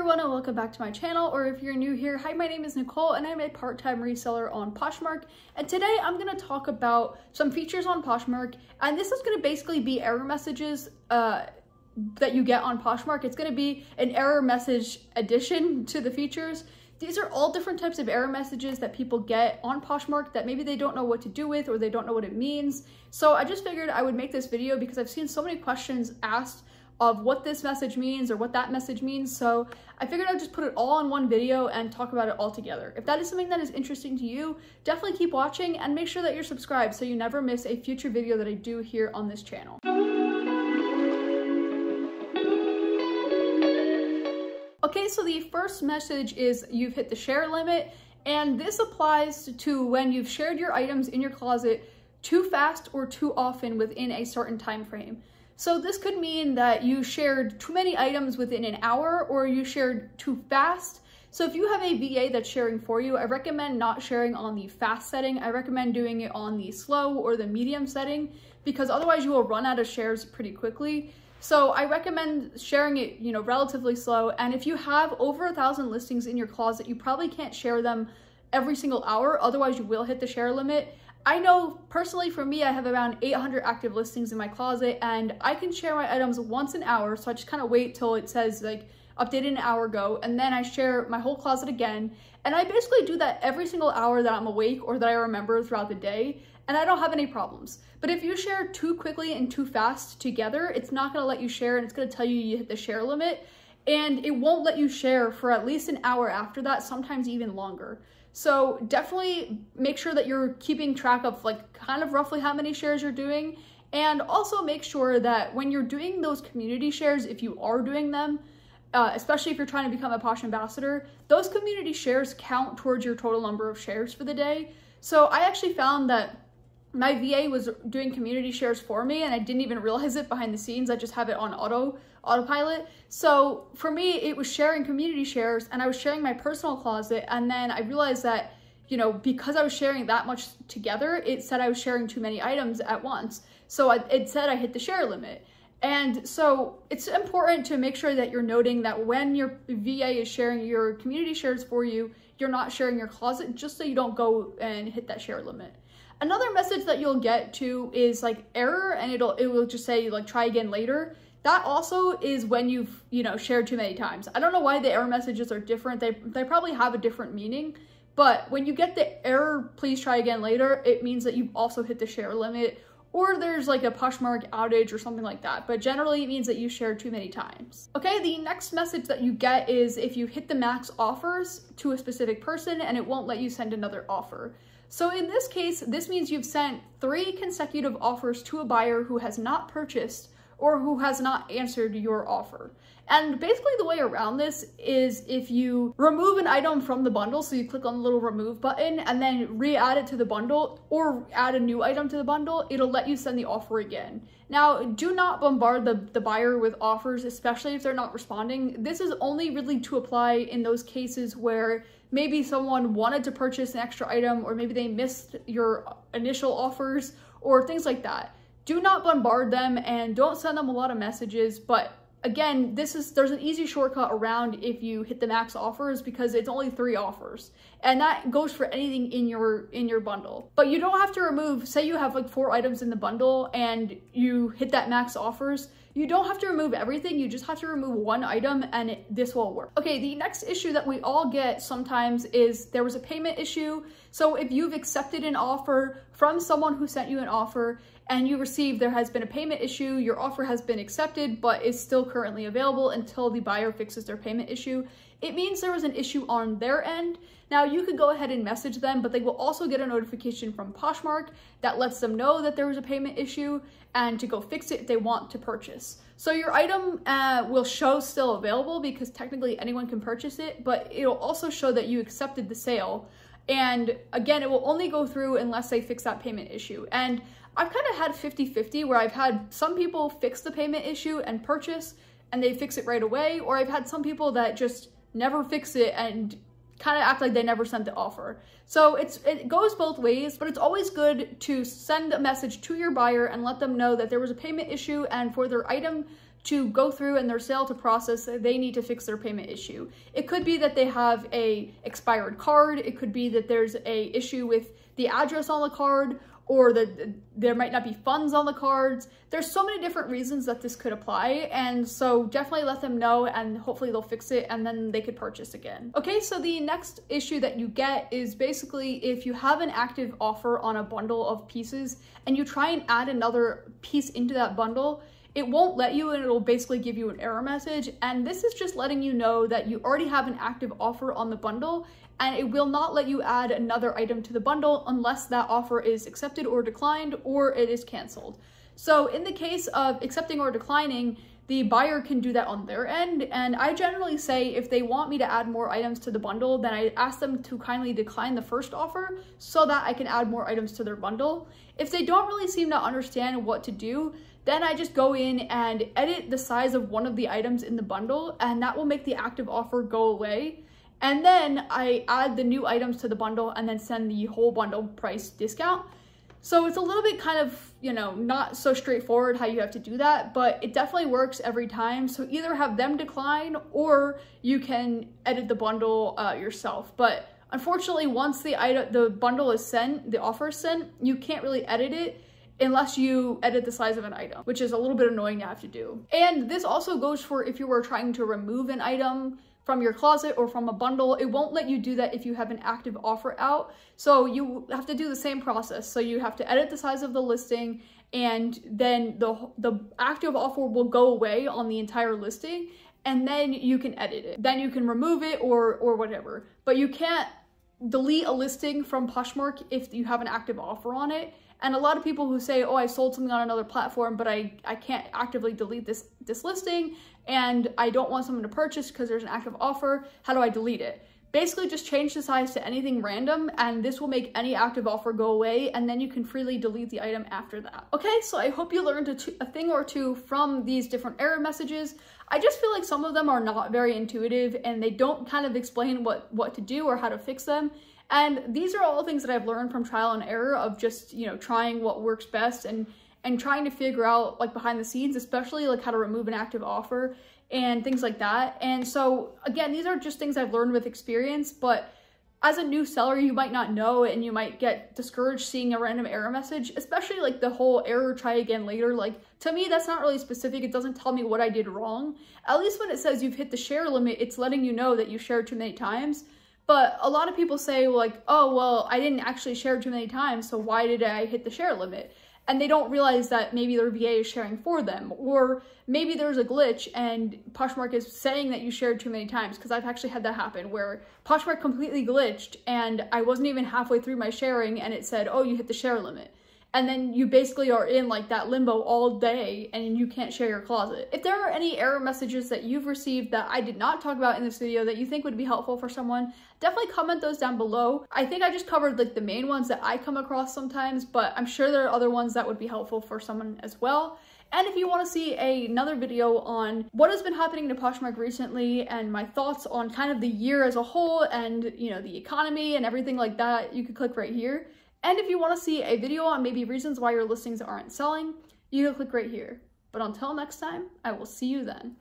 everyone and welcome back to my channel, or if you're new here, hi, my name is Nicole and I'm a part-time reseller on POSHMARK, and today I'm going to talk about some features on POSHMARK, and this is going to basically be error messages that you get on POSHMARK. It's going to be an error message addition to the features. These are all different types of error messages that people get on POSHMARK that maybe they don't know what to do with or they don't know what it means. So I just figured I would make this video because I've seen so many questions asked of what this message means or what that message means. So I figured I'd just put it all in one video and talk about it all together. If that is something that is interesting to you, definitely keep watching and make sure that you're subscribed so you never miss a future video that I do here on this channel. Okay, so the first message is you've hit the share limit, and this applies to when you've shared your items in your closet too fast or too often within a certain time frame. So this could mean that you shared too many items within an hour, or you shared too fast. So if you have a VA that's sharing for you, I recommend not sharing on the fast setting. I recommend doing it on the slow or the medium setting, because otherwise you will run out of shares pretty quickly. So I recommend sharing it, relatively slow. And if you have over 1,000 listings in your closet, you probably can't share them every single hour. Otherwise you will hit the share limit. I know personally for me, I have around 800 active listings in my closet, and I can share my items once an hour. So I just kind of wait till it says like updated an hour ago, and then I share my whole closet again. And I basically do that every single hour that I'm awake or that I remember throughout the day, and I don't have any problems. But if you share too quickly and too fast together, it's not gonna let you share, and it's gonna tell you you hit the share limit, and it won't let you share for at least an hour after that, sometimes even longer. So definitely make sure that you're keeping track of kind of roughly how many shares you're doing, and also make sure that when you're doing those community shares, if you are doing them, especially if you're trying to become a Posh ambassador, those community shares count towards your total number of shares for the day. So I actually found that my VA was doing community shares for me, and I didn't even realize it behind the scenes. I just have it on autopilot. So for me, it was sharing community shares, and I was sharing my personal closet, and then I realized that, because I was sharing that much together, it said I was sharing too many items at once. So it said I hit the share limit. And so it's important to make sure that you're noting that when your VA is sharing your community shares for you, you're not sharing your closet, just so you don't go and hit that share limit. Another message that you'll get to is error, and it will just say try again later. That also is when you've shared too many times. I don't know why the error messages are different. They probably have a different meaning, but when you get the error, please try again later, it means that you've also hit the share limit, or there's a POSHMARK outage or something like that. But generally it means that you shared too many times. Okay, the next message that you get is if you hit the max offers to a specific person, and it won't let you send another offer. So in this case, this means you've sent 3 consecutive offers to a buyer who has not purchased or who has not answered your offer. And basically the way around this is if you remove an item from the bundle, so you click on the little remove button and then re-add it to the bundle, or add a new item to the bundle, it'll let you send the offer again. Now, do not bombard the buyer with offers, especially if they're not responding. This is only really to apply in those cases where maybe someone wanted to purchase an extra item, or maybe they missed your initial offers, or things like that. Do not bombard them and don't send them a lot of messages. But again, there's an easy shortcut around if you hit the max offers, because it's only 3 offers, and that goes for anything in your bundle. But you don't have to remove, say you have 4 items in the bundle and you hit that max offers, you don't have to remove everything, you just have to remove 1 item, and this will work. Okay, the next issue that we all get sometimes is there was a payment issue. So if you've accepted an offer from someone who sent you an offer, and you receive there has been a payment issue, your offer has been accepted but is still currently available until the buyer fixes their payment issue, it means there was an issue on their end. Now you could go ahead and message them, but they will also get a notification from POSHMARK that lets them know that there was a payment issue and to go fix it if they want to purchase. So your item will show still available, because technically anyone can purchase it, but it'll also show that you accepted the sale. And again, it will only go through unless they fix that payment issue. And I've kind of had 50-50, where I've had some people fix the payment issue and purchase, and they fix it right away, or I've had some people that just never fix it and kind of act like they never sent the offer. So it goes both ways, but it's always good to send a message to your buyer and let them know that there was a payment issue, and for their item to go through and their sale to process, they need to fix their payment issue. It could be that they have a expired card. It could be that there's a issue with the address on the card, or that there might not be funds on the cards. There's so many different reasons that this could apply, and so definitely let them know and hopefully they'll fix it and then they could purchase again. Okay, so the next issue that you get is basically if you have an active offer on a bundle of pieces and you try and add another piece into that bundle, it won't let you, and it'll basically give you an error message. And this is just letting you know that you already have an active offer on the bundle, and it will not let you add another item to the bundle unless that offer is accepted or declined, or it is canceled. So in the case of accepting or declining, the buyer can do that on their end. And I generally say if they want me to add more items to the bundle, then I ask them to kindly decline the first offer so that I can add more items to their bundle. If they don't really seem to understand what to do, then I just go in and edit the size of one of the items in the bundle, and that will make the active offer go away. And then I add the new items to the bundle and then send the whole bundle price discount. So it's a little bit kind of, you know, not so straightforward how you have to do that, but it definitely works every time. So either have them decline or you can edit the bundle yourself. But unfortunately, once the bundle is sent, the offer is sent, you can't really edit it unless you edit the size of an item, which is a little bit annoying to have to do. And this also goes for if you were trying to remove an item from your closet or from a bundle. It won't let you do that if you have an active offer out. So you have to do the same process. So you have to edit the size of the listing, and then the active offer will go away on the entire listing, and then you can edit it. Then you can remove it or whatever. But you can't delete a listing from Poshmark if you have an active offer on it. And a lot of people who say, oh, I sold something on another platform, but I can't actively delete this listing, and I don't want someone to purchase because there's an active offer, how do I delete it? Basically just change the size to anything random, and this will make any active offer go away, and then you can freely delete the item after that. Okay, so I hope you learned a thing or two from these different error messages. I just feel like some of them are not very intuitive, and they don't kind of explain what to do or how to fix them. And these are all things that I've learned from trial and error of just, you know, trying what works best and trying to figure out like behind the scenes, especially like how to remove an active offer and things like that. And so again, these are just things I've learned with experience, but as a new seller, you might not know, and you might get discouraged seeing a random error message, especially like the whole error try again later. Like to me, that's not really specific. It doesn't tell me what I did wrong. At least when it says you've hit the share limit, it's letting you know that you shared too many times. But a lot of people say like, oh, well, I didn't actually share too many times, so why did I hit the share limit? And they don't realize that maybe their VA is sharing for them, or maybe there's a glitch and Poshmark is saying that you shared too many times, because I've actually had that happen where Poshmark completely glitched and I wasn't even halfway through my sharing and it said, oh, you hit the share limit. And then you basically are in like that limbo all day and you can't share your closet. If there are any error messages that you've received that I did not talk about in this video that you think would be helpful for someone, definitely comment those down below. I think I just covered like the main ones that I come across sometimes, but I'm sure there are other ones that would be helpful for someone as well. And if you want to see another video on what has been happening to Poshmark recently and my thoughts on kind of the year as a whole and, you know, the economy and everything like that, you can click right here. And if you want to see a video on maybe reasons why your listings aren't selling, you can click right here. But until next time, I will see you then.